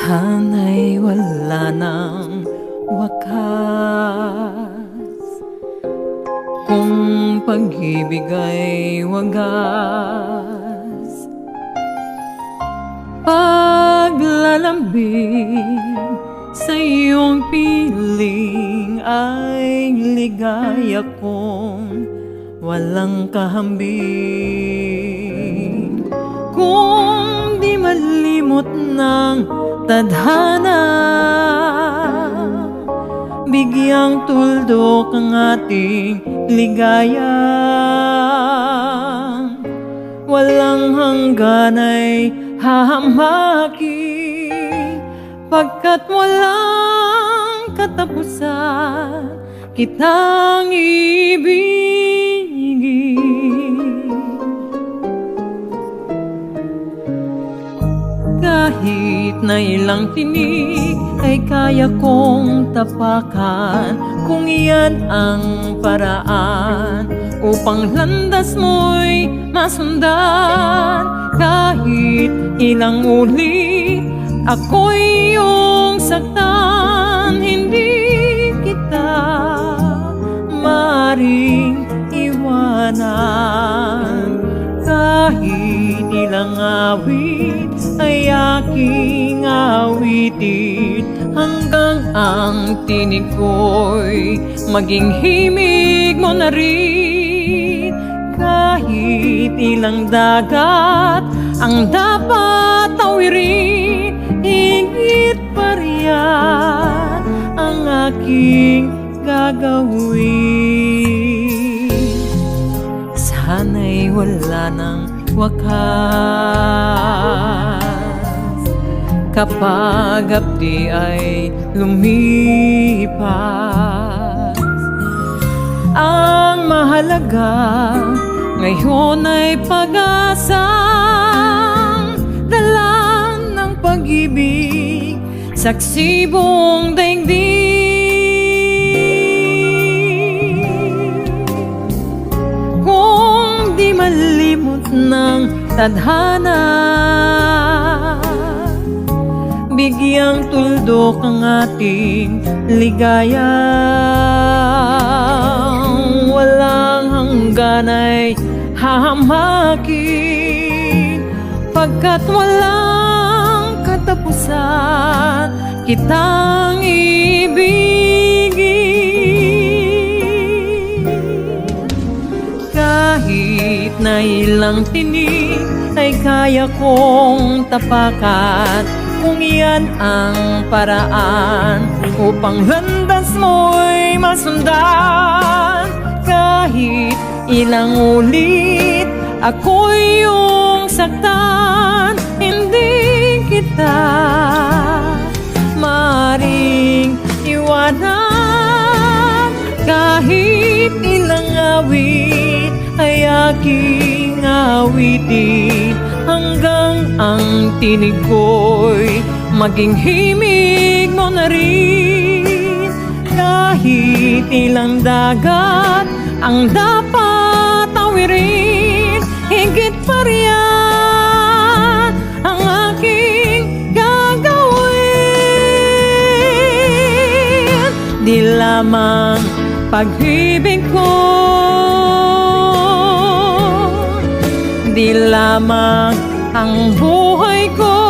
Sana'y wala ng wakas, kung pag-ibig ay wagas. Paglalambing sa iyong piling ay ligaya kong walang kahambing. Kung di malimot ng tadhana, bigyang tuldok ang ating ligaya. Walang hanggan ay hahamakin, pagkat walang katapusan kitang ibigin. Kahit na ilang tinig ay kaya kong tapakan, kung iyan ang paraan upang landas mo'y masundan. Kahit ilang ulit ako'y iyong saktan, hindi kita maaaring iwanan. Kahit ilang awit ay aking awitin, hanggang ang tinig ko'y maging himig mo na rin. Kahit ilang dagat ang dapat tawirin, higit pa riyan ang aking gagawin. Sana'y wala ng wakas, kapag abdi ay lumipas. Ang mahalaga ngayon ay pag-asang dala ng pag-ibig, saksi buong daigdig. Kung di malimot ng tadhana, bigyang tuldok ang ating ligaya. Walang hanggan ay hahamakin, pagkat walang katapusan kitang ibigin. Kahit na ilang tinig ay kaya kong tapakan, kung iyan ang paraan upang landas mo'y masundan. Kahit ilang ulit ako'y iyong saktan, hindi kita maaaring iwanan. Kahit ilang awit ay aking awitin, hanggang ang tinig ko'y maging himig mo na rin. Kahit ilang dagat ang dapat tawirin, higit pa riyan ang aking gagawin. Di lamang pag-ibig ko, di lamang ang buhay ko,